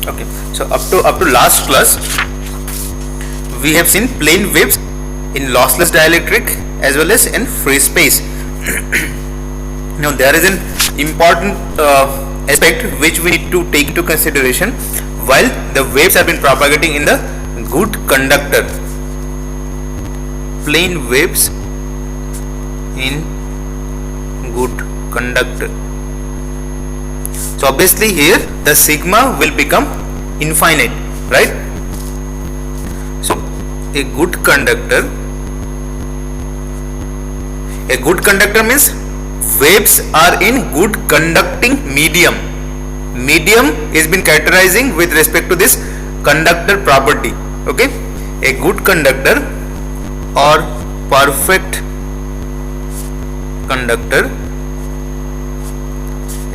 Okay, so up to last class we have seen plane waves in lossless dielectric as well as in free space. Now there is an important aspect which we need to take into consideration while the waves have been propagating in the good conductor. Plane waves in good conductor. So obviously here the sigma will become infinite, right? So a good conductor means waves are in good conducting medium. Medium is been characterizing with respect to this conductor property. Okay, a good conductor or perfect conductor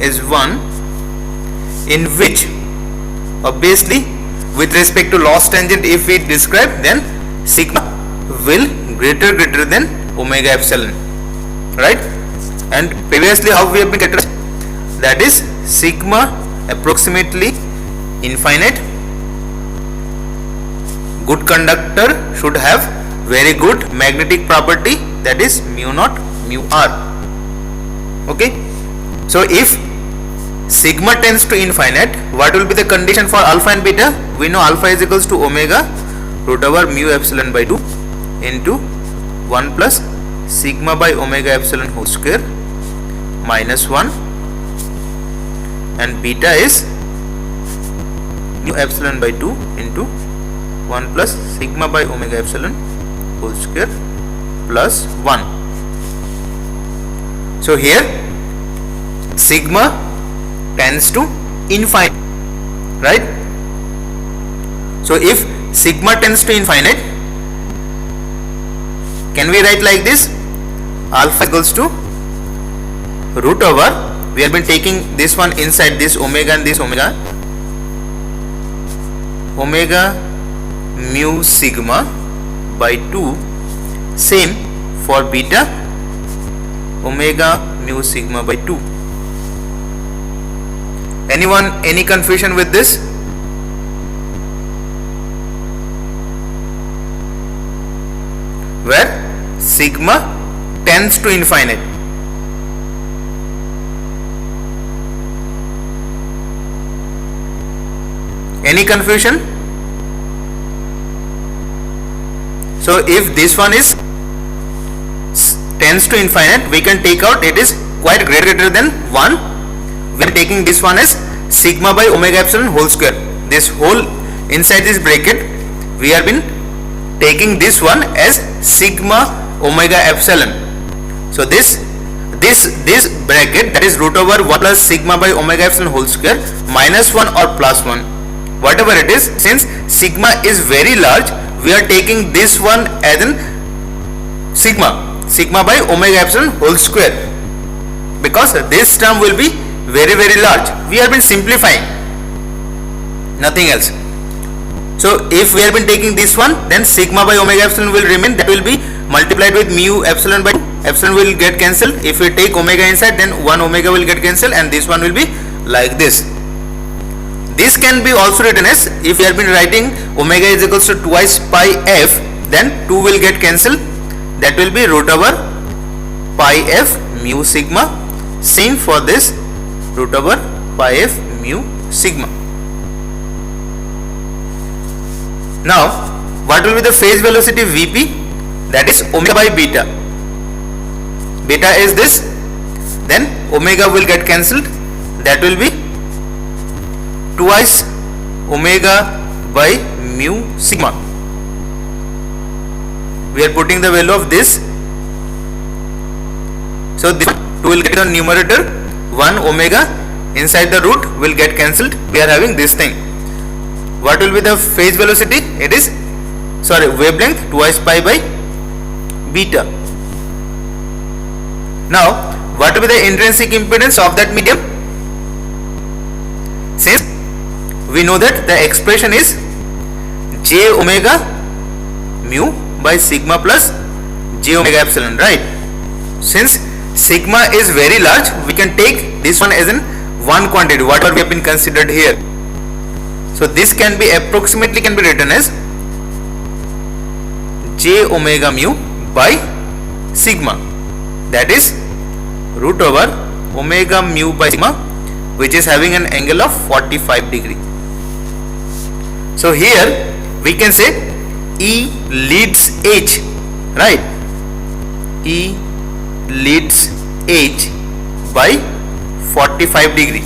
is one in which obviously with respect to loss tangent if we describe, then sigma will greater than omega epsilon, right? And previously how we have been characterized, that is sigma approximately infinite. Good conductor should have very good magnetic property, that is mu naught mu r. Okay, so if sigma tends to infinite, what will be the condition for alpha and beta? We know alpha is equals to omega root over mu epsilon by 2 into 1 plus sigma by omega epsilon whole square minus 1, and beta is mu epsilon by 2 into 1 plus sigma by omega epsilon whole square plus 1. So here sigma tends to infinite, right? So if sigma tends to infinite, can we write like this? Alpha equals to root over, we have been taking this one inside this omega and this omega mu sigma by 2, same for beta omega mu sigma by 2. Anyone, any confusion with this? Where sigma tends to infinite. Any confusion? So if this one is tends to infinite, we can take out it is quite greater than 1. We are taking this one as sigma by omega epsilon whole square. This whole inside this bracket we have been taking this one as sigma omega epsilon. So this bracket, that is root over 1 plus sigma by omega epsilon whole square minus 1 or plus 1, whatever it is, since sigma is very large, we are taking this one as an sigma by omega epsilon whole square, because this term will be very large. We have been simplifying, nothing else. So if we have been taking this one, then sigma by omega epsilon will remain, that will be multiplied with mu epsilon by 2. Epsilon will get cancelled. If we take omega inside, then 1 omega will get cancelled, and this one will be like this. This can be also written as, if we have been writing omega is equals to twice pi f, then 2 will get cancelled, that will be root over pi f mu sigma. Same for this, root over pi f mu sigma. Now what will be the phase velocity Vp? That is omega by beta. Beta is this, then omega will get cancelled, that will be twice omega by mu sigma. We are putting the value of this. So this 2 will get on numerator, 1 omega inside the root will get cancelled. We are having this thing. What will be the phase velocity? It is, wavelength twice pi by beta. Now what will be the intrinsic impedance of that medium? Since we know that the expression is j omega mu by sigma plus j omega epsilon, right? Since sigma is very large, we can take this one as in one quantity, whatever we have been considered here. So this can be approximately can be written as j omega mu by sigma, that is root over omega mu by sigma, which is having an angle of 45 degree. So here we can say E leads H, right? E leads H by 45 degree.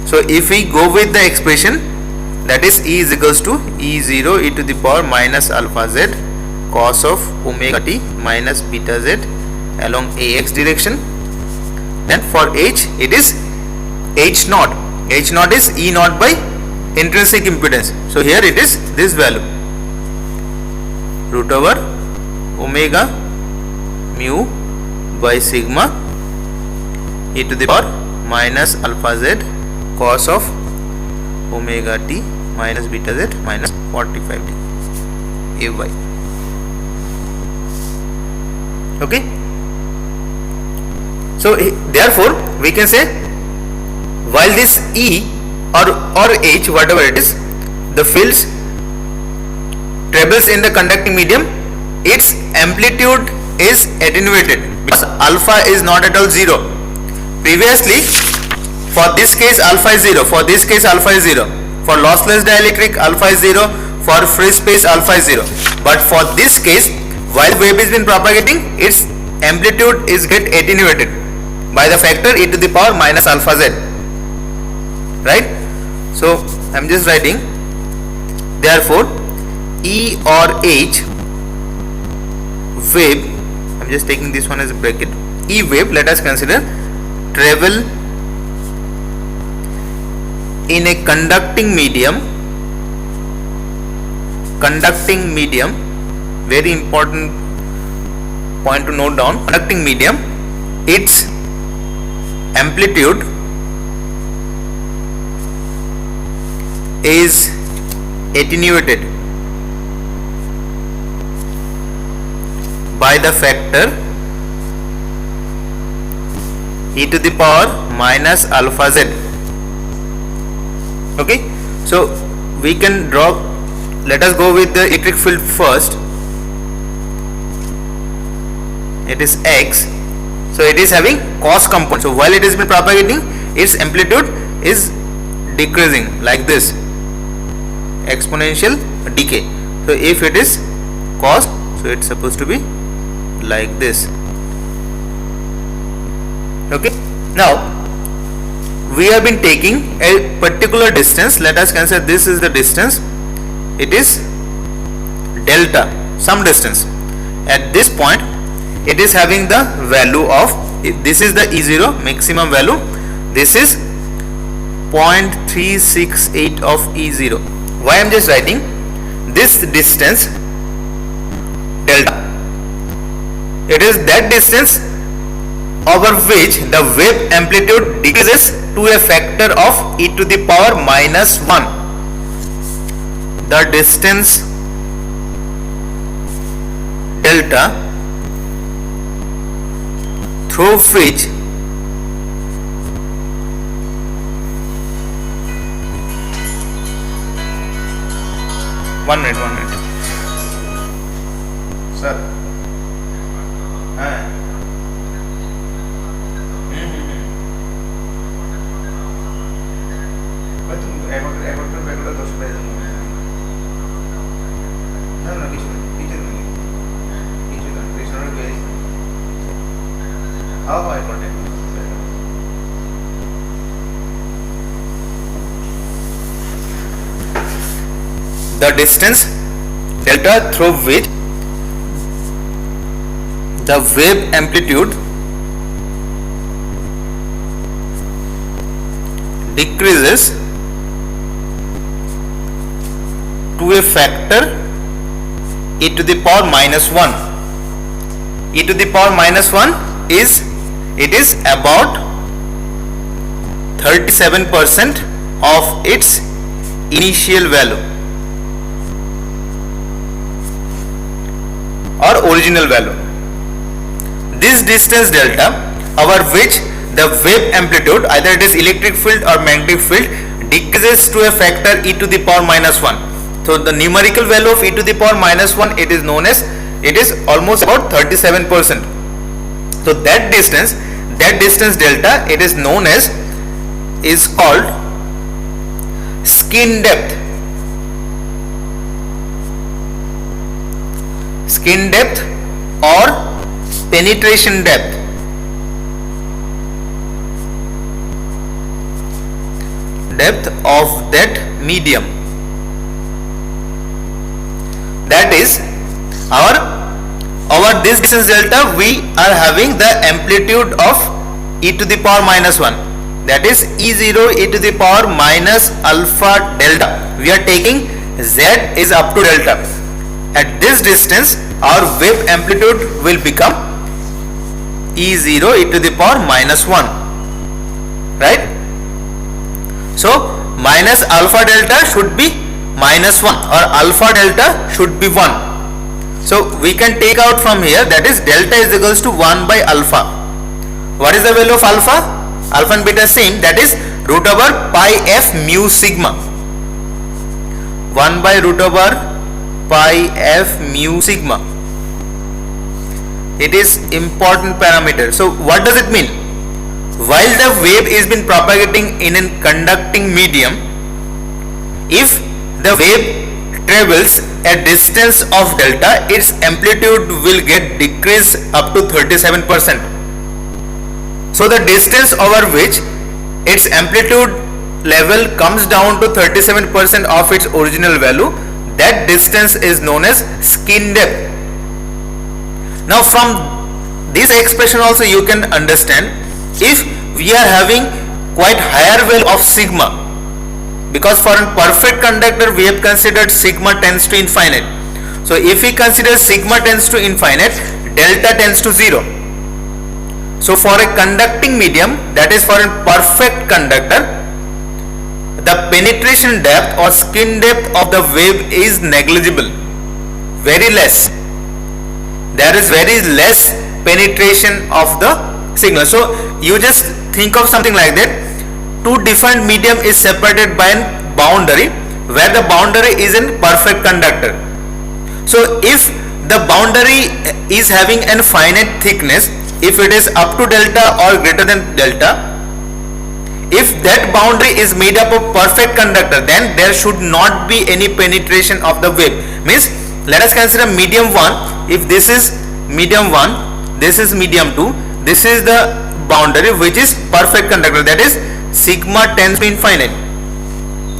So if we go with the expression, that is E is equals to E0 e to the power minus alpha z cos of omega t minus beta z along AX direction. Then for H it is H naught. H naught is E naught by intrinsic impedance. So here it is this value, root over omega mu by sigma e to the power minus alpha z cos of omega t minus beta z minus 45 degree ay. Okay. So therefore we can say, while this E or H, whatever it is, the fields travels in the conducting medium, its amplitude is attenuated because alpha is not at all 0. Previously, for this case alpha is 0, for this case alpha is 0, for lossless dielectric alpha is 0, for free space alpha is 0. But for this case, while wave is been propagating, its amplitude is get attenuated by the factor e to the power minus alpha z, right? So I am just writing, therefore E or H wave, I am just taking this one as a bracket, E wave, let us consider, travel in a conducting medium, very important point to note down, conducting medium, its amplitude is attenuated by the factor e to the power minus alpha z. Okay, so we can draw, let us go with the electric field first. It is X, so it is having cos component. So while it is been propagating, its amplitude is decreasing like this, exponential decay. So if it is cos, so it's supposed to be like this. Okay, now we have been taking a particular distance. Let us consider this is the distance, it is delta, some distance. At this point it is having the value of, this is the E0 maximum value, this is 0.368 of E0. Why I am just writing this distance delta, it is that distance over which the wave amplitude decreases to a factor of e to the power minus 1. The distance delta through which one minute sir, the distance delta through which the wave amplitude decreases to a factor e to the power minus 1. E to the power minus 1 is, it is about 37% of its initial value or original value. This distance delta over which the wave amplitude, either it is electric field or magnetic field, decreases to a factor e to the power minus 1. So the numerical value of e to the power minus 1, it is known as, it is almost about 37%. So that distance delta, it is known as, is called skin depth. Skin depth or penetration depth. Depth of that medium. That is over this distance delta, we are having the amplitude of e to the power minus 1. That is E0 e to the power minus alpha delta. We are taking z is up to delta. At this distance, our wave amplitude will become E0 e to the power minus 1. Right? So minus alpha delta should be minus 1 or alpha delta should be 1. So we can take out from here, that is delta is equals to 1 by alpha. What is the value of alpha? Alpha and beta same, that is root over pi f mu sigma. 1 by root over pi f mu sigma. It is important parameter. So what does it mean? While the wave is been propagating in a conducting medium, if the wave travels a distance of delta, its amplitude will get decreased up to 37%. So the distance over which its amplitude level comes down to 37% of its original value, that distance is known as skin depth. Now from this expression also you can understand, if we are having quite higher value of sigma, because for a perfect conductor we have considered sigma tends to infinite. So if we consider sigma tends to infinite, delta tends to 0. So for a conducting medium, that is for a perfect conductor, the penetration depth or skin depth of the wave is negligible, very less. There is very less penetration of the signal. So you just think of something like that. Two different medium is separated by a boundary, where the boundary is a perfect conductor. So if the boundary is having a finite thickness, if it is up to delta or greater than delta, if that boundary is made up of perfect conductor, then there should not be any penetration of the wave. Means let us consider medium 1. If this is medium 1, this is medium 2, this is the boundary which is perfect conductor, that is sigma tends to infinite.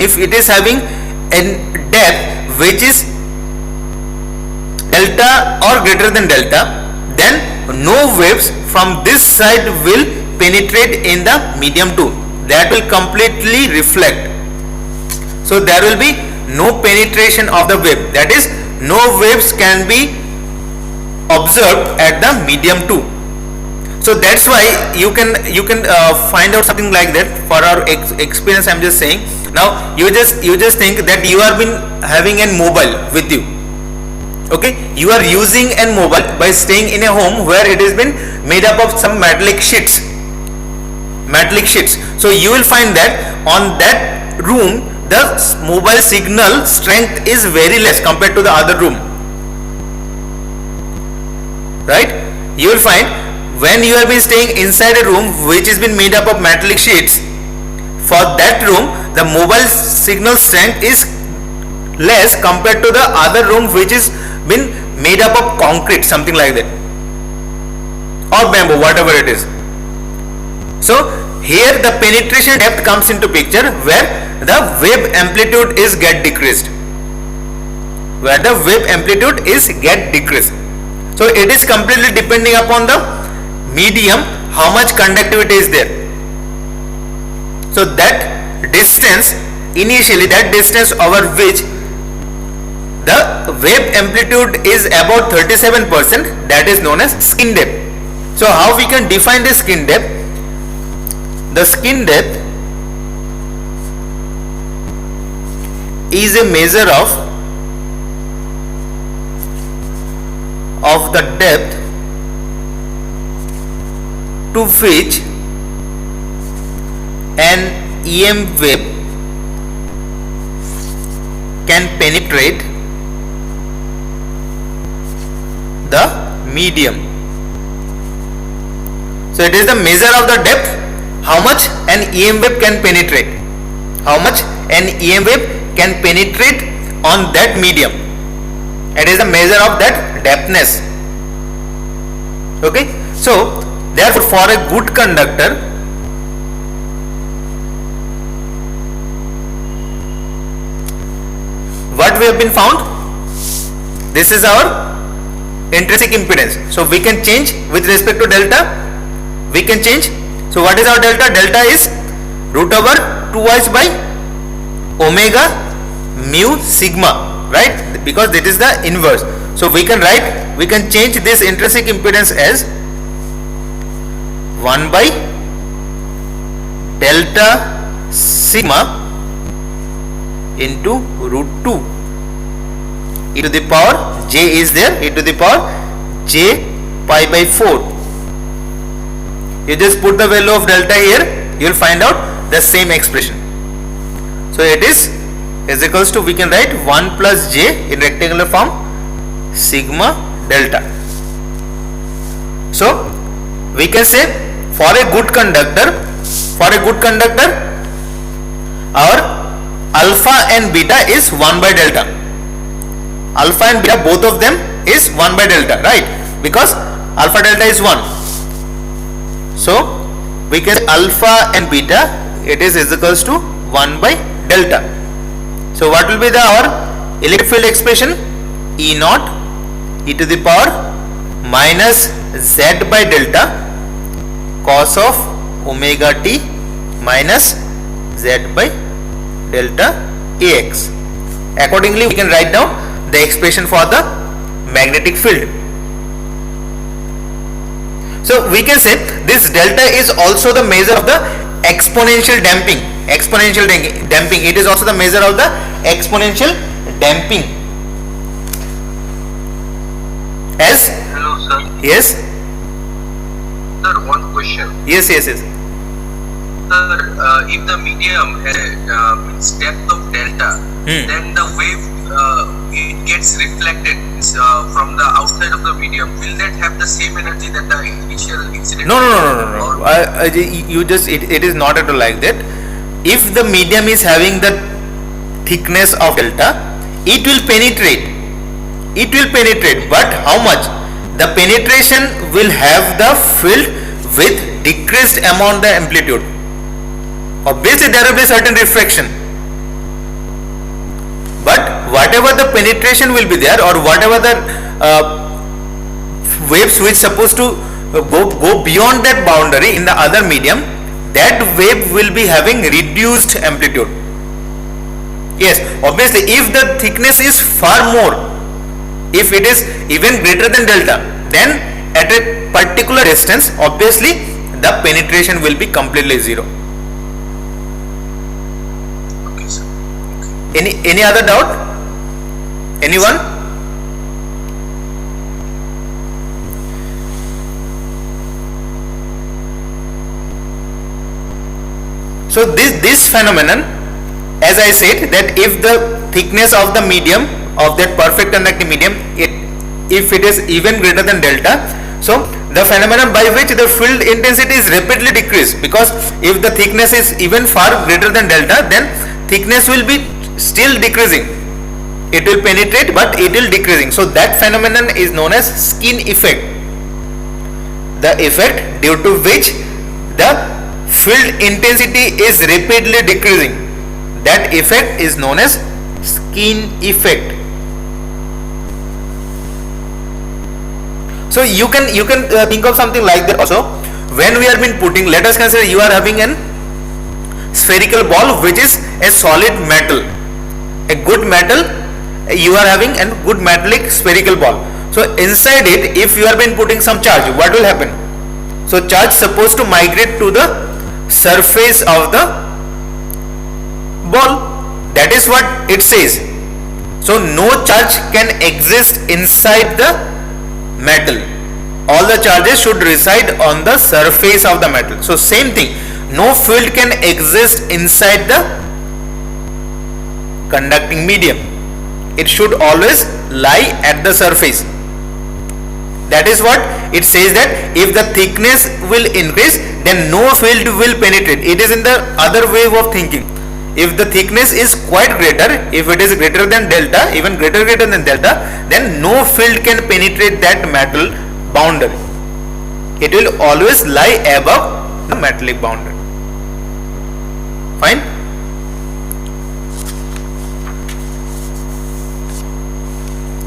If it is having a depth which is delta or greater than delta, then no waves from this side will penetrate in the medium 2. That will completely reflect. So there will be no penetration of the wave, that is no waves can be observed at the medium 2. So that's why you can find out something like that. For our experience, I'm just saying. Now you just think that you have been having a mobile with you. Okay, you are using a mobile by staying in a home where it has been made up of some metallic sheets. So you will find that on that room the mobile signal strength is very less compared to the other room. Right? You will find when you have been staying inside a room which has been made up of metallic sheets, for that room the mobile signal strength is less compared to the other room which is been made up of concrete, something like that, or bamboo, whatever it is. So here the penetration depth comes into picture, where the wave amplitude is get decreased. So it is completely depending upon the medium, how much conductivity is there. So that distance, initially that distance over which the wave amplitude is about 37%, that is known as skin depth. So how we can define the skin depth? The skin depth is a measure of the depth to which an EM wave can penetrate the medium. So it is the measure of the depth, how much an EM wave can penetrate, how much an EM wave can penetrate on that medium. It is the measure of that depthness. Okay, so therefore for a good conductor, what we have been found, this is our intrinsic impedance. So we can change with respect to delta, we can change. So what is our delta? Delta is root over 2y by omega mu sigma, right? Because this is the inverse. So we can write, we can change this intrinsic impedance as 1 by delta sigma into root 2 e to the power j is there, e to the power j pi by 4. You just put the value of delta here, you will find out the same expression. So it is equals to, we can write 1 plus j in rectangular form sigma delta. So we can say for a good conductor, our alpha and beta is 1 by delta. Alpha and beta, both of them is 1 by delta, right? Because alpha delta is 1. So we can say alpha and beta, it is equals to 1 by delta. So what will be the our electric field expression? E naught e to the power minus z by delta cos of omega t minus z by delta ax. Accordingly, we can write down the expression for the magnetic field. So we can say this delta is also the measure of the exponential damping. It is also the measure of the exponential damping. As hello sir. Yes. Sir, one question. Yes. Sir, if the medium has means depth of delta, then the wave it gets reflected from the outside of the medium. Will that have the same energy that the initial incident? No. It is not at all like that. If the medium is having the thickness of delta, it will penetrate. But how much? The penetration will have the field with decreased amount the amplitude. Obviously there will be certain refraction, but whatever the penetration will be there, or whatever the waves which supposed to go beyond that boundary in the other medium, that wave will be having reduced amplitude. Yes, obviously if the thickness is far more, if it is even greater than delta, then at a particular distance obviously the penetration will be completely zero. Okay, sir. Any other doubt? Anyone? So this phenomenon, as I said, that if the thickness of the medium, of that perfect conducting medium, if it is even greater than delta, so the phenomenon by which the field intensity is rapidly decreased, because if the thickness is even far greater than delta, then thickness will be still decreasing. It will penetrate, but it will decreasing. So that phenomenon is known as skin effect. The effect due to which the field intensity is rapidly decreasing, that effect is known as skin effect. So you can think of something like that also. When we are been putting, let us consider you are having an spherical ball which is a solid metal, a good metal, you are having a good metallic spherical ball. So inside it, if you are been putting some charge, what will happen? So charge supposed to migrate to the surface of the ball. That is what it says. So no charge can exist inside the metal. All the charges should reside on the surface of the metal. So same thing, no field can exist inside the conducting medium. it should always lie at the surface. That is what it says, that if the thickness will increase, then no field will penetrate. It is in the other way of thinking. If the thickness is quite greater, if it is greater than delta, even greater than delta, then no field can penetrate that metal boundary. It will always lie above the metallic boundary. Fine.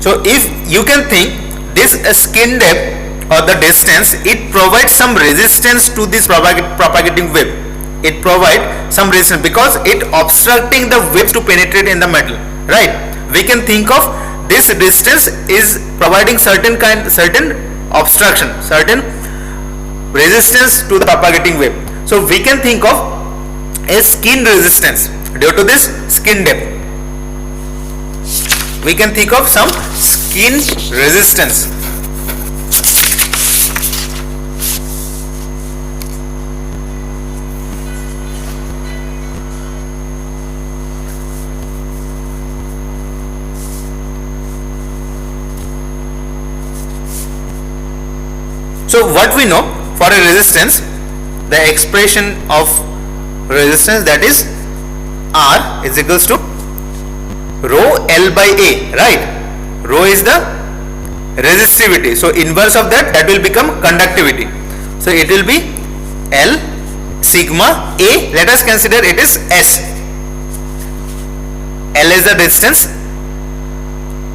So if you can think, this skin depth or the distance, it provides some resistance to this propagating wave. It provides some resistance because it obstructing the waves to penetrate in the metal, right? We can think of this distance is providing certain obstruction, certain resistance to the propagating wave. So we can think of a skin resistance due to this skin depth. We can think of some skin resistance. So what we know for a resistance, the expression of resistance, that is R is equals to rho L by A, right? Rho is the resistivity, so inverse of that will become conductivity. So it will be L sigma A, let us consider it is S. L is the distance,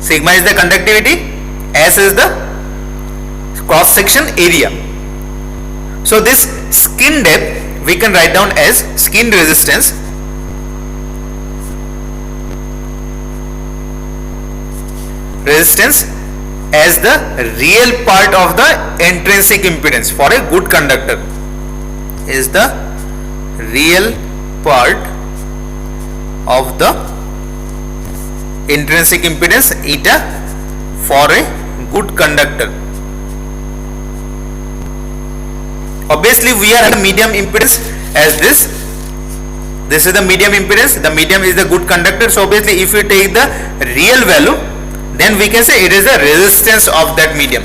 sigma is the conductivity, S is the cross section area. So this skin depth we can write down as skin resistance as the real part of the intrinsic impedance for a good conductor, is the real part of the intrinsic impedance eta for a good conductor. Obviously we are at a medium impedance as this is the medium impedance, the medium is the good conductor. So obviously if we take the real value, then we can say it is the resistance of that medium.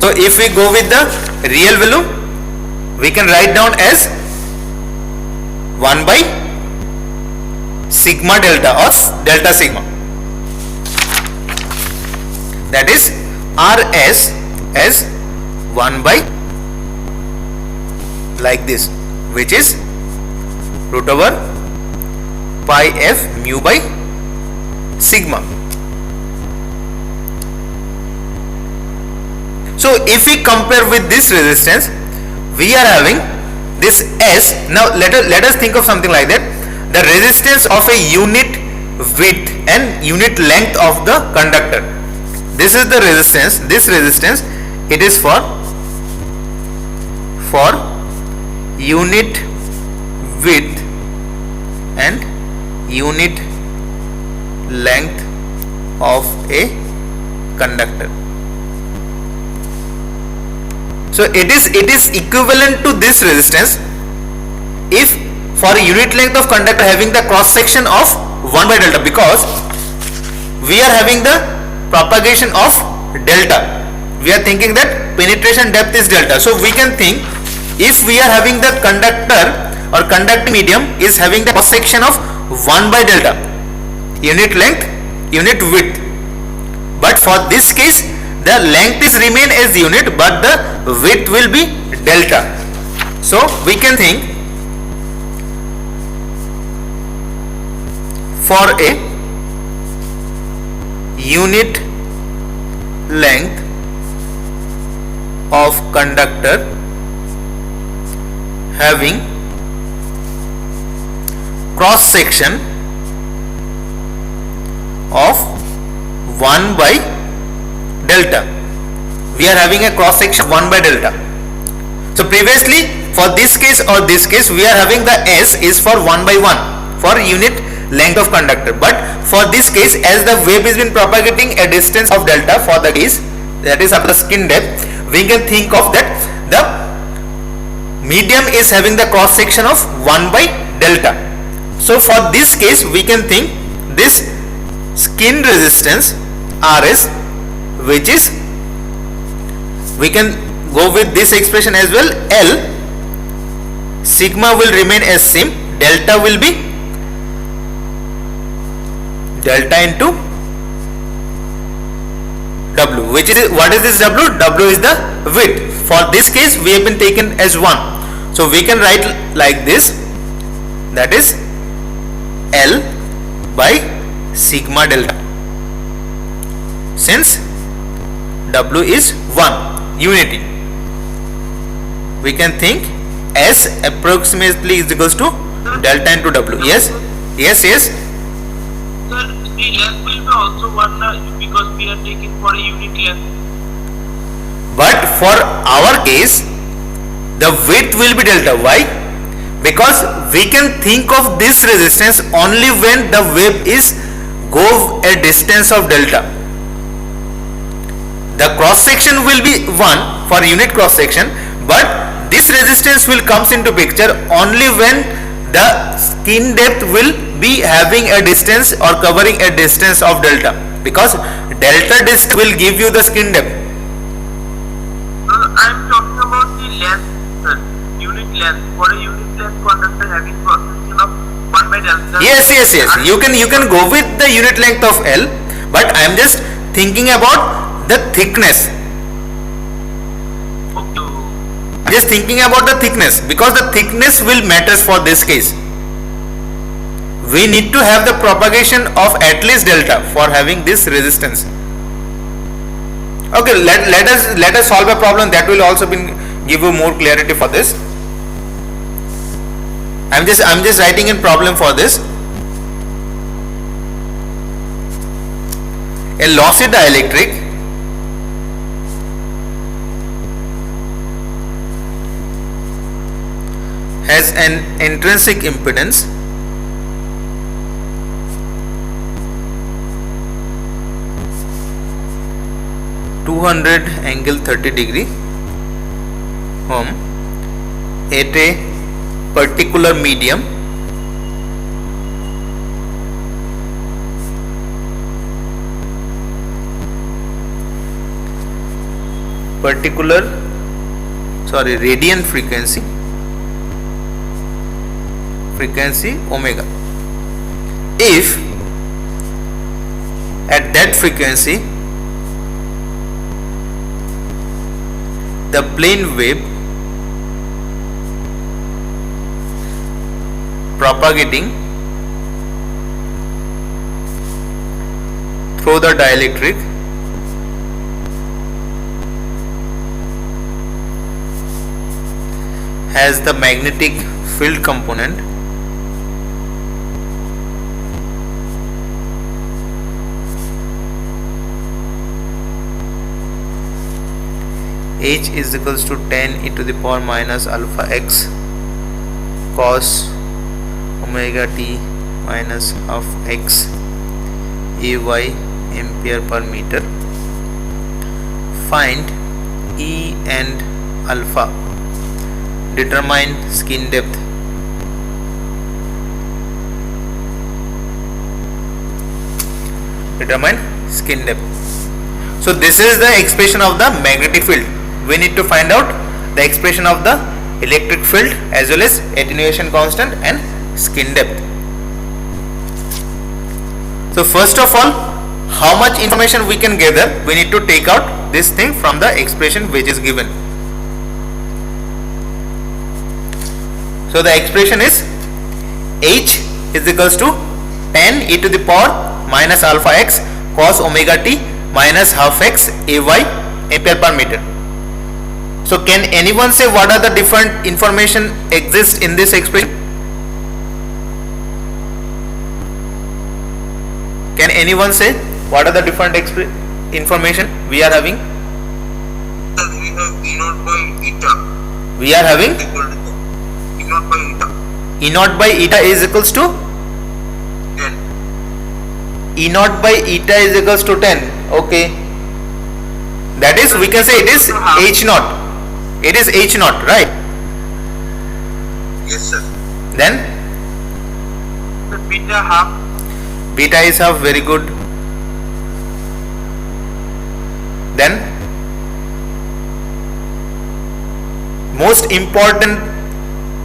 So if we go with the real value, we can write down as 1 by sigma delta or delta sigma, that is Rs as 1 by like this, which is root over pi f mu by sigma. So if we compare with this resistance, we are having this S. Now let us think of something like that, the resistance of a unit width and unit length of the conductor. This is the resistance, this resistance, it is for unit width and unit length of a conductor. So it is equivalent to this resistance if for a unit length of conductor having the cross section of 1 by delta, because we are having the propagation of delta. We are thinking that penetration depth is delta. So we can think if we are having the conductor or conducting medium is having the cross section of 1 by delta, unit length, unit width, but for this case the length is remain as unit but the width will be delta. So we can think for a unit length of conductor having cross section of 1 by delta, we are having a cross section 1 by delta. So previously for this case or this case we are having the S is for 1 by 1 for unit length of conductor, but for this case as the wave has been propagating a distance of delta for the case, that is of the skin depth, we can think of that the medium is having the cross section of 1 by delta. So for this case we can think this skin resistance RS, which is, we can go with this expression as well. L, sigma will remain as same, delta will be delta into W, which is, what is this W? W is the width. For this case we have been taken as 1, so we can write like this, that is L by sigma delta, since W is 1 unity. We can think S approximately is equals to delta into W. Yes, yes, yes. Sir, the length will be also one because we are taking for a unit length. But for our case, the width will be delta. Why? Because we can think of this resistance only when the wave is go a distance of delta. The cross section will be 1 for unit cross section, but this resistance will comes into picture only when the skin depth will be having a distance or covering a distance of delta, because delta distance will give you the skin depth. I am talking about the length, sir. Unit length. For a unit length conductor having cross section of 1 by delta. Yes. You can go with the unit length of L, but I am just thinking about the thickness. Okay. Just thinking about the thickness, because the thickness will matters for this case. We need to have the propagation of at least delta for having this resistance. Okay, let us solve a problem that will also give you more clarity for this. I'm just writing in problem for this. A lossy dielectric has an intrinsic impedance angle 30 degree at a particular medium radiant frequency omega. If at that frequency the plane wave propagating through the dielectric has the magnetic field component H is equals to 10 e to the power minus alpha x cos omega t minus half x ay ampere per meter. Find E and alpha. Determine skin depth. So this is the expression of the magnetic field. We need to find out the expression of the electric field as well as attenuation constant and skin depth. So first of all, how much information we can gather? We need to take out this thing from the expression which is given. So the expression is H is equals to 10 e to the power minus alpha x cos omega t minus half x ay ampere per meter. So can anyone say what are the different information exist in this expression? Can anyone say what are the different information we are having? We have E naught by eta. We are having E naught by eta. E naught by eta is equals to 10. E naught by eta is equals to 10. Okay. That is, we can say it is H naught. It is H naught, right? Yes, sir. Then The beta half. beta is half, very good. Then most important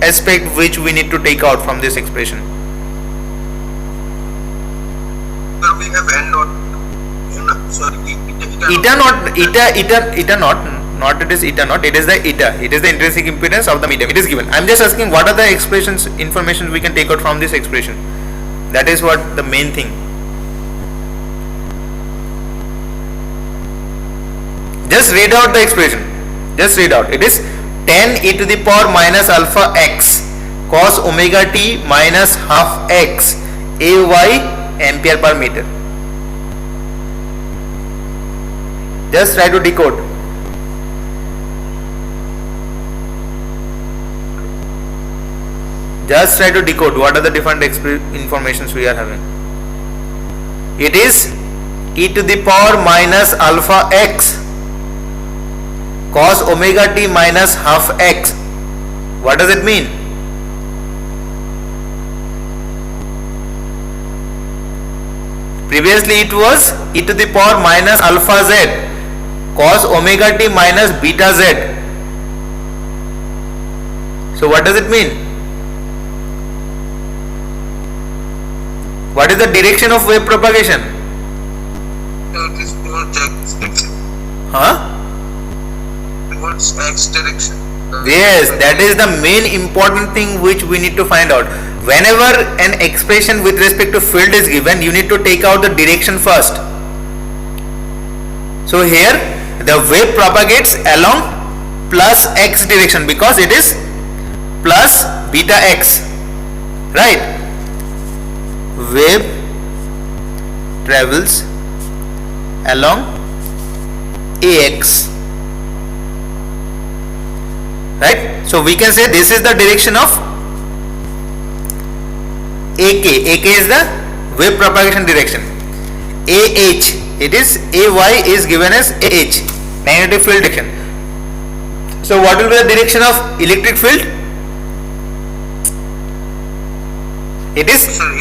aspect which we need to take out from this expression. Sir, we have N naught. Sorry, Eta not, not it is eta not, it is the eta, it is the intrinsic impedance of the medium, it is given. I am just asking what are the expressions, information we can take out from this expression. That is what the main thing. Just read out the expression, just read out. It is 10 e to the power minus alpha x cos omega t minus half x ay ampere per meter. Just try to decode. Just try to decode what are the different informations we are having. It is e to the power minus alpha x cos omega t minus half x. What does it mean? Previously it was e to the power minus alpha z cos omega t minus beta z. So what does it mean? What is the direction of wave propagation? It is towards X direction. Huh? Towards X direction. Yes, that is the main important thing which we need to find out. Whenever an expression with respect to field is given, you need to take out the direction first. So here the wave propagates along plus x direction because it is plus beta x, right? Wave travels along ax, right? So we can say this is the direction of AK. AK is the wave propagation direction. AH, it is AY is given as AH, magnetic field direction. So what will be the direction of electric field? It is, Sir,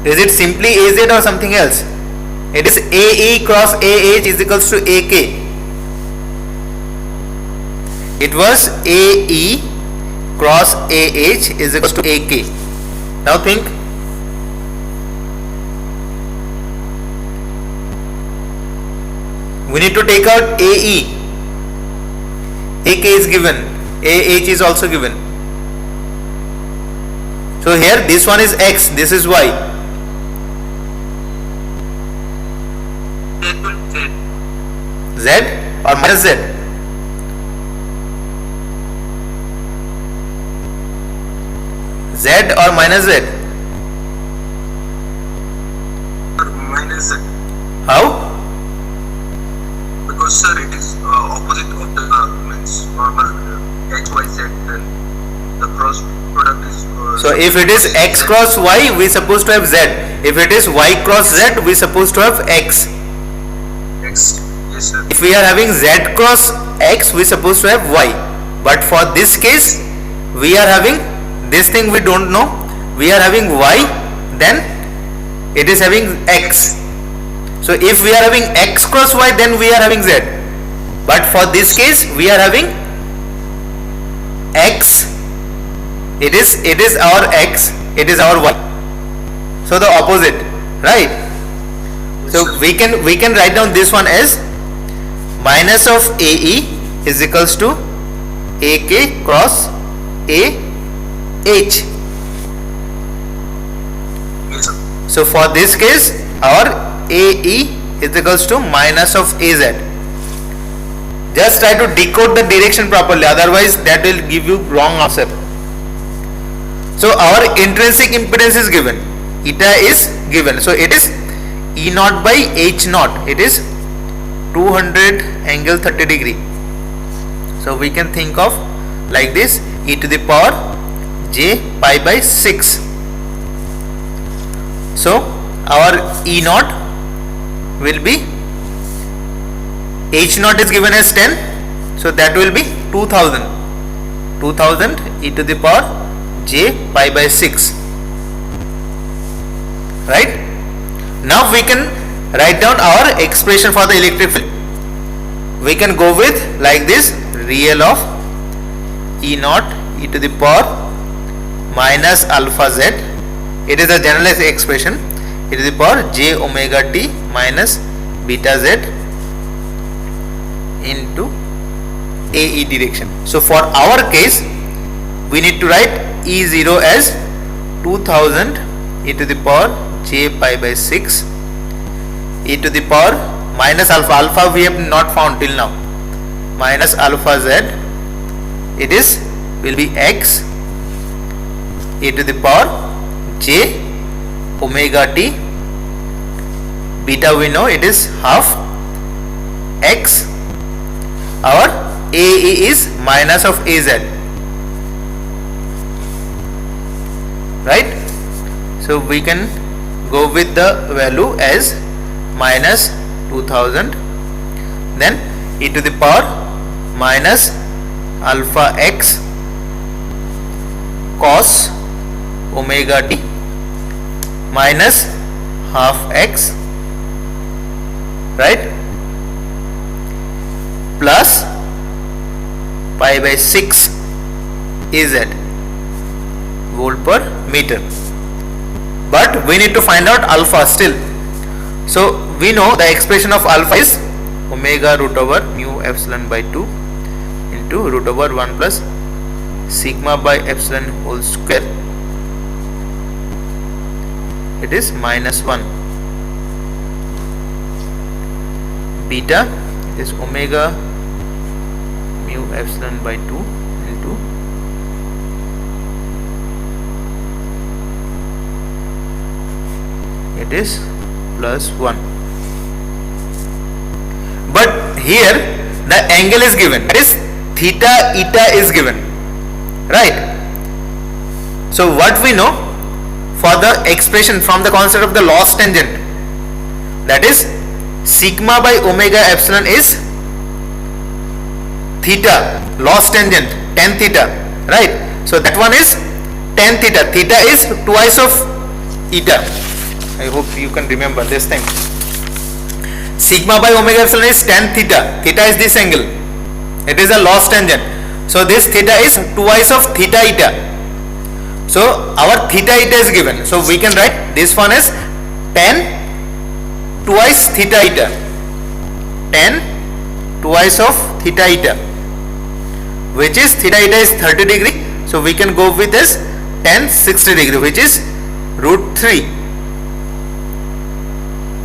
is it simply AZ or something else? It is AE cross AH is equals to AK. It was AE cross AH is equals to AK. Now think. We need to take out AE. AK is given. AH is also given. So here this one is X, this is Y. That will Z. Z or minus Z? Z or minus Z? minus Z. How? Because sir, it is opposite of the means normal HYZ. Then the cross product is. So if it is X cross Y, we supposed to have Z. If it is Y cross Z, we supposed to have X. X. Yes sir. If we are having Z cross X, we supposed to have Y. But for this case, we are having this thing we don't know. We are having Y, then it is having X. So if we are having X cross Y, then we are having Z. But for this case, we are having X. It is our X. It is our Y. So the opposite, right? So we can write down this one as minus of AE is equals to AK cross AH. Yes sir. So for this case, our AE is equals to minus of AZ. Just try to decode the direction properly, otherwise that will give you wrong answer. So our intrinsic impedance is given, eta is given. So it is E naught by H naught. It is 200 angle 30 degree. So we can think of like this, e to the power j pi by 6. So our E naught will be, H naught is given as 10, so that will be 2000 e to the power j pi by 6. right? Now we can write down our expression for the electric field. We can go with like this, real of E naught e to the power minus alpha z, it is a generalized expression, e to the power j omega t minus beta z into AE direction. So for our case we need to write E0 as 2000 e to the power j pi by 6 e to the power minus alpha we have not found till now, minus alpha z, it is will be x e to the power j omega t, beta we know it is half x, our AE is minus of AZ, right? So we can go with the value as minus 2000, then e to the power minus alpha x cos omega t minus half x, right, plus pi by 6 AZ volt per meter. But we need to find out alpha still. So we know the expression of alpha is omega root over mu epsilon by 2 into root over 1 plus sigma by epsilon whole square, it is minus 1. Beta is omega mu epsilon by 2 into it is plus 1. But here the angle is given, that is theta eta is given, right? So what we know for the expression from the concept of the loss tangent, that is sigma by omega epsilon is theta, loss tangent tan theta, right? So that one is tan theta, theta is twice of eta. I hope you can remember this thing. Sigma by omega epsilon is tan theta, theta is this angle, it is a loss tangent, so this theta is twice of theta eta. So our theta eta is given, so we can write this one as tan twice theta eta, tan twice of theta eta, which is theta eta is 30 degree, so we can go with this tan 60 degree, which is root 3,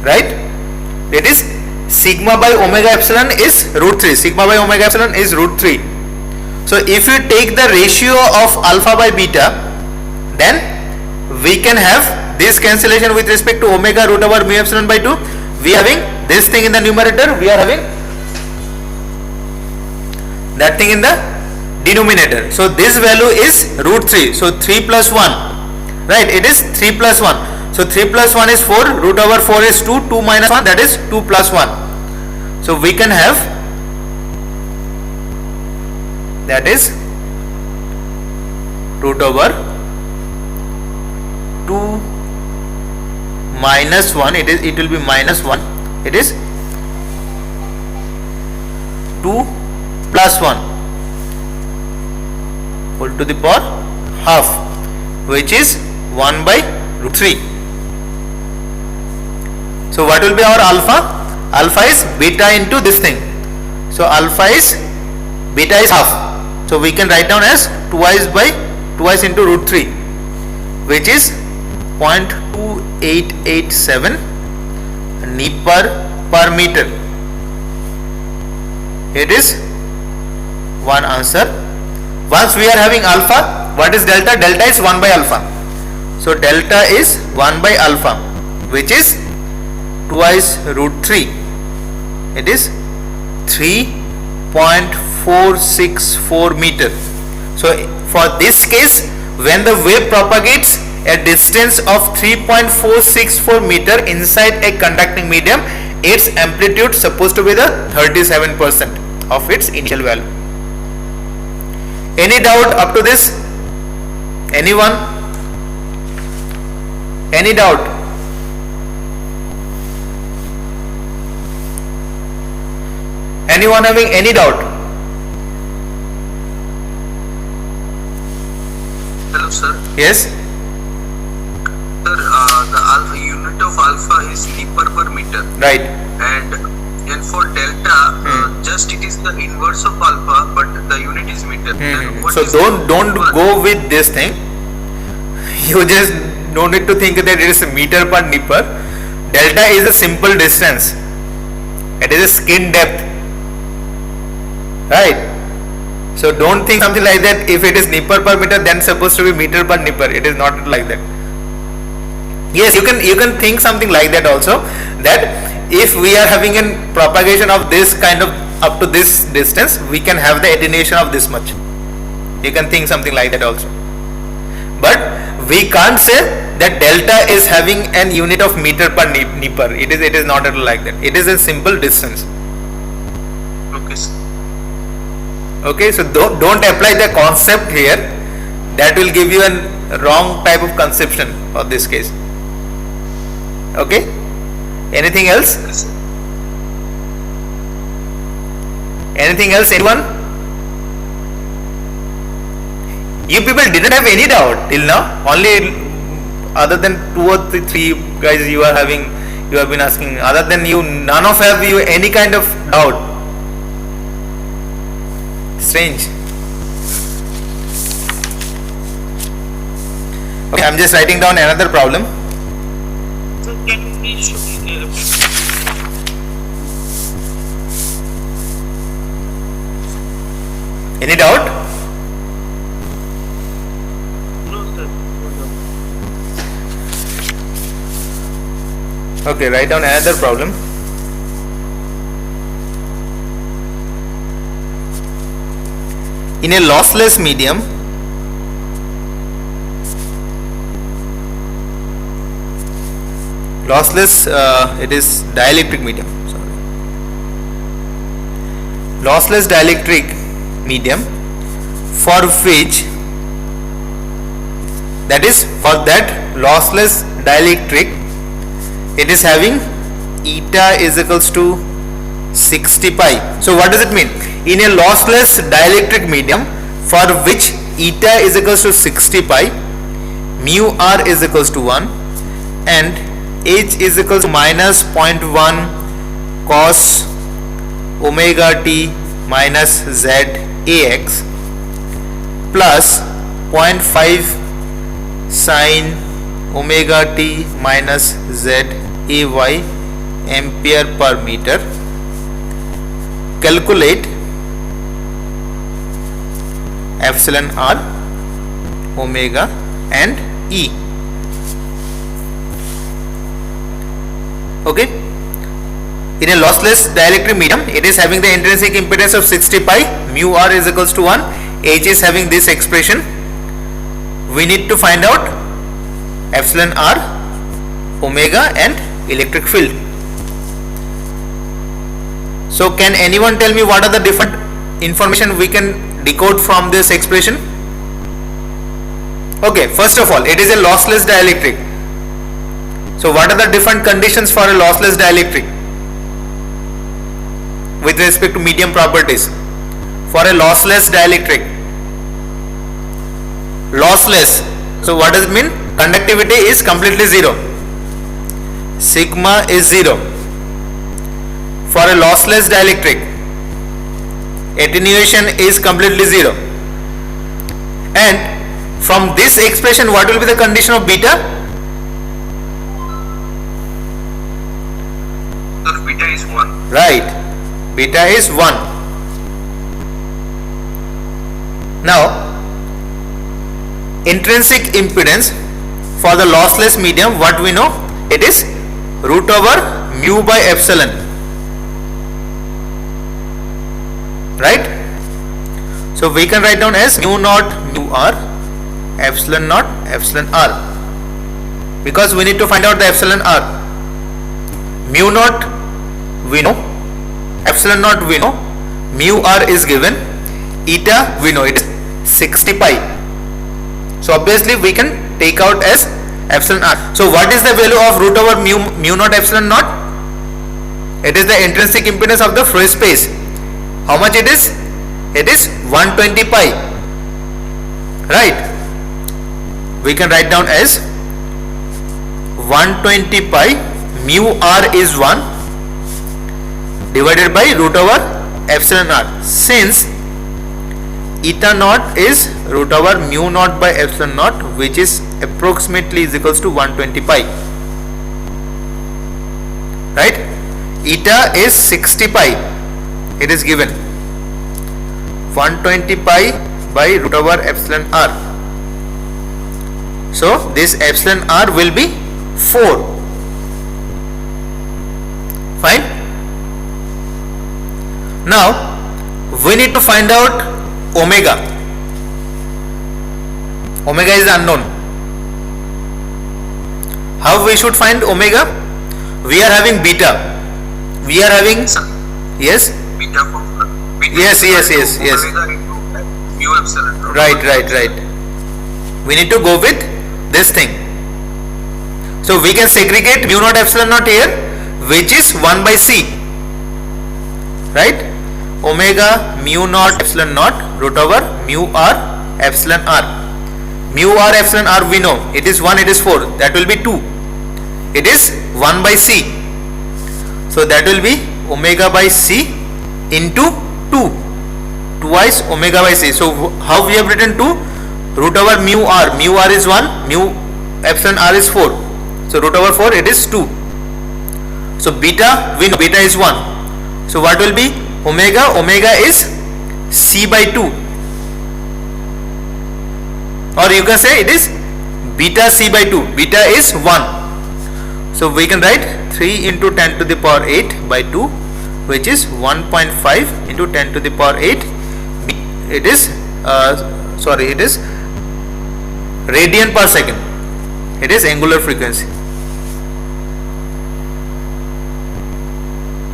right? It is sigma by omega epsilon is root 3, sigma by omega epsilon is root 3. So if you take the ratio of alpha by beta, then we can have this cancellation with respect to omega root over mu epsilon by 2. We are having this thing in the numerator, we are having that thing in the denominator. So this value is root 3, so 3 plus 1, right? It is 3 plus 1. So 3 plus 1 is 4, root over 4 is 2, 2 minus 1, that is 2 plus 1. So we can have, that is root over 2 minus 1, it will be minus 1, it is 2 plus 1 whole to the power half, which is 1 by root 3. So what will be our alpha? Alpha is beta into this thing. So alpha is, beta is half. So we can write down as twice into root 3, which is 0.2887 Nm per meter. It is one answer. Once we are having alpha, what is delta? Delta is 1 by alpha. So delta is 1 by alpha, which is twice root 3. It is 3.464 meter. So for this case, when the wave propagates a distance of 3.464 meter inside a conducting medium, its amplitude supposed to be the 37% of its initial value. Any doubt up to this? Anyone? Any doubt? Anyone having any doubt? Hello, sir. Yes. Sir, the unit of alpha is Nipper per meter, Right. and for delta, just it is the inverse of alpha, but the unit is meter. Then what So is don't the go with this thing. You just don't need to think that it is a meter per nipper. Delta is a simple distance. It is a skin depth. Right. So don't think something like that. If it is nipper per meter, then supposed to be meter per nipper. It is not like that. Yes, you can think something like that also, that if we are having a propagation of this kind of up to this distance, we can have the attenuation of this much. You can think something like that also. But we can't say that delta is having an unit of meter per nipper. It is not at all like that. It is a simple distance. Okay, sir. Okay, so don't apply the concept here. That will give you a wrong type of conception for this case. Okay, anything else? Yes, sir. Anything else, anyone? You people didn't have any doubt till now. Only other than 2 or 3 guys you have been asking. Other than you, none of you any kind of doubt. Strange. Okay, I'm just writing down another problem. So can you please show me repeat? Any doubt? No, sir. No. Okay, write down another problem. In a lossless medium, it is dielectric medium. Sorry. Lossless dielectric medium for which, that is for that lossless dielectric, it is having eta is equals to 60 pi. So what does it mean? In a lossless dielectric medium for which eta is equals to 60 pi, mu r is equals to 1 and h is equals to minus 0.1 cos omega t minus z ax plus 0.5 sin omega t minus z ay ampere per meter. Calculate epsilon r, omega and e. Okay, in a lossless dielectric medium, it is having the intrinsic impedance of 60 pi, mu r is equals to 1, h is having this expression. We need to find out epsilon r, omega and electric field. So can anyone tell me what are the different information we can decode from this expression? Okay, first of all, it is a lossless dielectric. So what are the different conditions for a lossless dielectric with respect to medium properties? For a lossless dielectric, lossless, so what does it mean? Conductivity is completely 0, sigma is 0. For a lossless dielectric, attenuation is completely 0. And from this expression, what will be the condition of beta? Sir, beta is 1. Right, beta is 1. Now, intrinsic impedance for the lossless medium, what we know? It is root over mu by epsilon. Right? So we can write down as mu naught mu r, epsilon naught epsilon r, because we need to find out the epsilon r. Mu naught we know, epsilon naught we know, mu r is given, eta we know it is 60 pi. So obviously we can take out as epsilon r. So what is the value of root over mu naught epsilon naught? It is the intrinsic impedance of the fluid space. How much it is? It is 120 pi. Right? We can write down as 120 pi mu r is 1 divided by root over epsilon r. Since eta naught is root over mu naught by epsilon naught, which is approximately is equals to 120 pi. Right? Eta is 60 pi. It is given 120 pi by root over epsilon r. So this epsilon r will be 4. Fine. Now we need to find out omega. Omega is unknown. How we should find omega? We are having beta. We are having, yes, Beta yes. omega into mu epsilon. Right. We need to go with this thing. So we can segregate mu naught epsilon naught here, which is 1 by c. Right? Omega mu naught epsilon naught root over mu r epsilon r. Mu r epsilon r we know. It is 1, it is 4. That will be 2. It is 1 by c. So that will be omega by c into 2. Twice omega by c. So how we have written 2? Root over mu r. Mu r is 1. Mu epsilon r is 4. So root over 4 it is 2. So beta, we know beta is 1. So what will be omega? Omega is c by 2. Or you can say it is beta c by 2. Beta is 1. So we can write 3 into 10 to the power 8 by 2, which is 1.5 into 10 to the power 8. It is it is radian per second. It is angular frequency.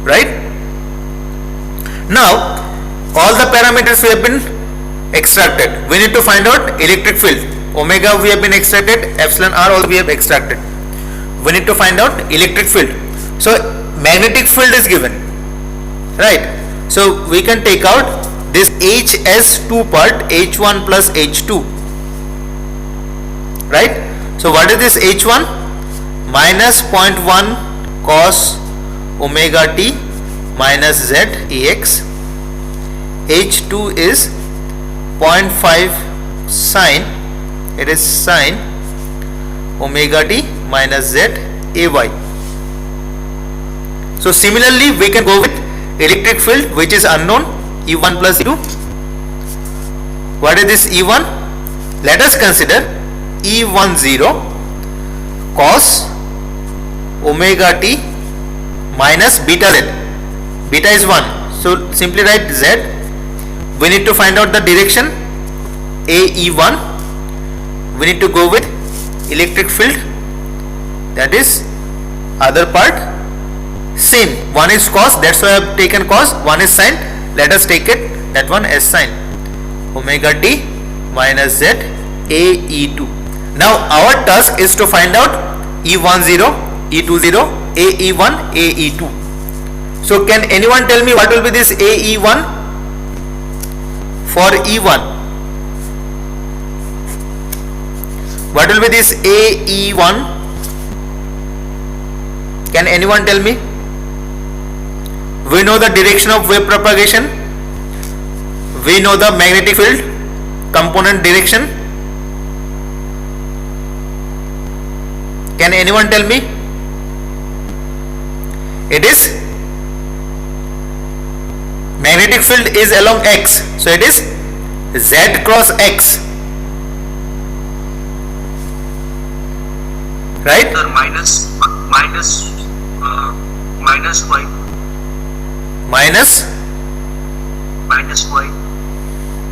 Right? Now all the parameters we have been extracted. We need to find out electric field. Omega we have been extracted, epsilon r also we have extracted. We need to find out electric field. So magnetic field is given. Right? So we can take out this HS2 part, H1 plus H2. Right? So what is this H1? Minus 0.1 cos omega t minus z Ex. H2 is 0.5 sine, it is sine omega t minus z Ay. So similarly we can go with electric field, which is unknown, E1 plus E2. What is this E1? Let us consider E10 cos omega t minus beta z. Beta is 1. So simply write z. We need to find out the direction AE1. We need to go with electric field, that is other part sin. One is cos, that's why I have taken cos. One is sine, let us take it that one as sine. Omega t minus z AE2. Now our task is to find out E10, E20, AE1, AE2. So can anyone tell me what will be this AE1? For E1, what will be this AE1? Can anyone tell me? We know the direction of wave propagation. We know the magnetic field component direction. Can anyone tell me? It is magnetic field is along x, so it is z cross x. Right? Sir, minus y.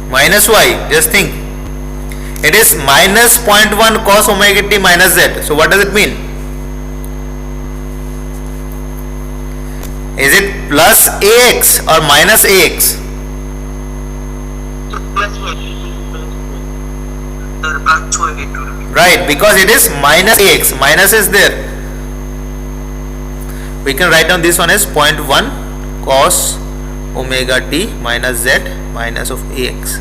Minus y. Just think. It is minus 0.1 cos omega t minus z. So what does it mean? Is it plus ax or minus ax? Right, because it is minus ax. Minus is there. We can write down this one as 0.1 cos omega t minus z minus of ax.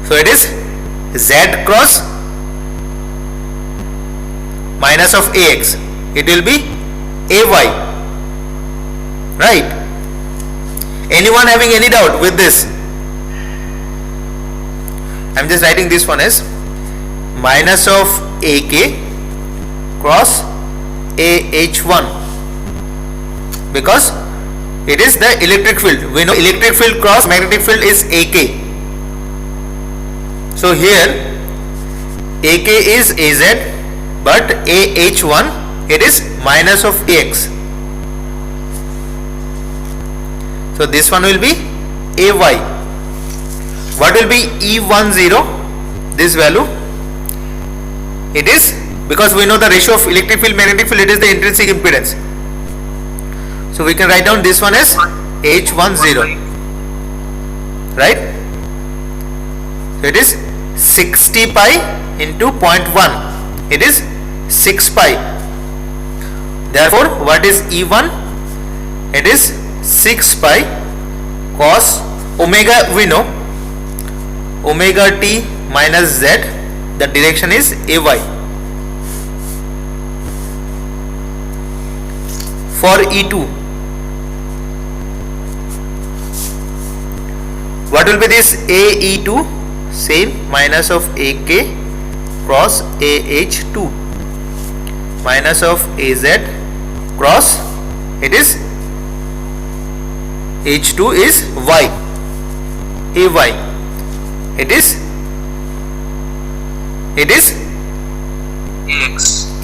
So it is z cross minus of ax. It will be ay, right? Anyone having any doubt with this? I am just writing this one as minus of ak cross ah1, because it is the electric field. We know electric field cross magnetic field is ak. So here ak is az, but ah1 it is minus of ax. So this one will be ay. What will be E10? This value, it is, because we know the ratio of electric field magnetic field, it is the intrinsic impedance. So we can write down this one as H10, right? So it is 60 pi into 0.1. It is 6 pi. Therefore, what is E1? It is 6 pi cos omega, we know omega t minus z, the direction is ay. For E2, what will be this aE2? Same, minus of ak cross ah2 minus of az cross, it is h2 is y, ay. It is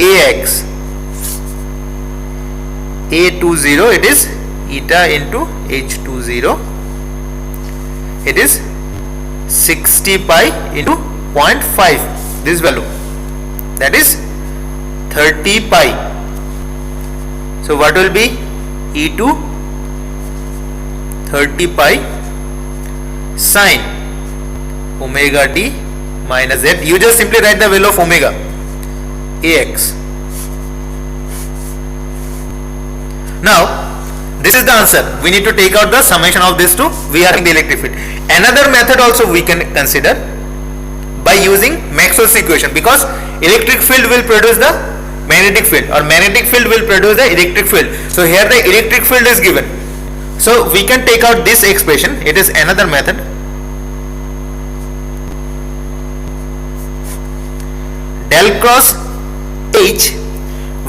ax, a20, it is eta into h20, it is 60 pi into 0.5, this value, that is 30 pi. So what will be E2? 30 pi sine omega t minus z. You just simply write the value of omega, ax. Now this is the answer. We need to take out the summation of these two. We are in the electric field. Another method also we can consider by using Maxwell's equation, because electric field will produce the magnetic field or magnetic field will produce the electric field. So here the electric field is given. So we can take out this expression. It is another method. Del cross H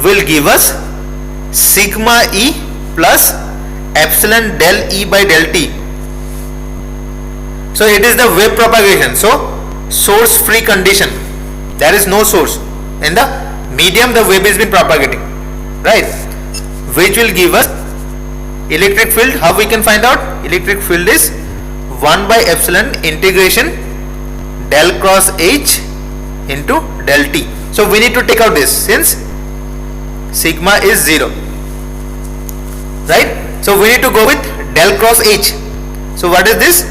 will give us sigma E plus epsilon del E by del T. So it is the wave propagation. So source free condition. There is no source. In the medium the wave has been propagating, right? Which will give us electric field. How we can find out? Electric field is 1 by epsilon integration del cross H into del T. So we need to take out this since sigma is 0, right? So we need to go with del cross H. So what is this?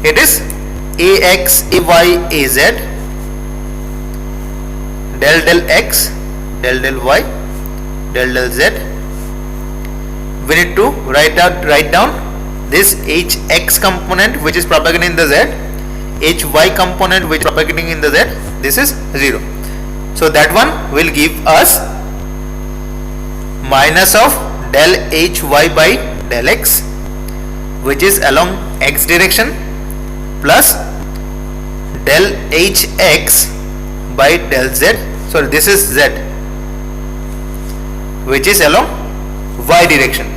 It is ax ay az del del x del del y del del z. We need to write down this hx component which is propagating in the z, hy component which is propagating in the z. This is 0. So that one will give us minus of del hy by del x, which is along x direction, plus del hx by del z. Sorry, this is z, which is along y direction.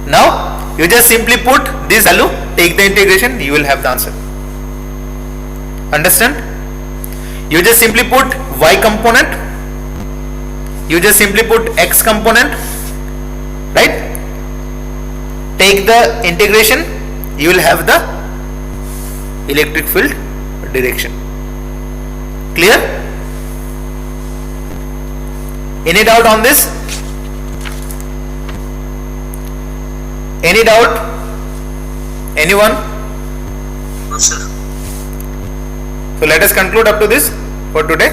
Now you just simply put this value, take the integration, you will have the answer. Understand? You just simply put y component, you just simply put x component, right? Take the integration, you will have the electric field direction. Clear? Any doubt on this? Any doubt? Anyone? No, sir. So let us conclude up to this for today.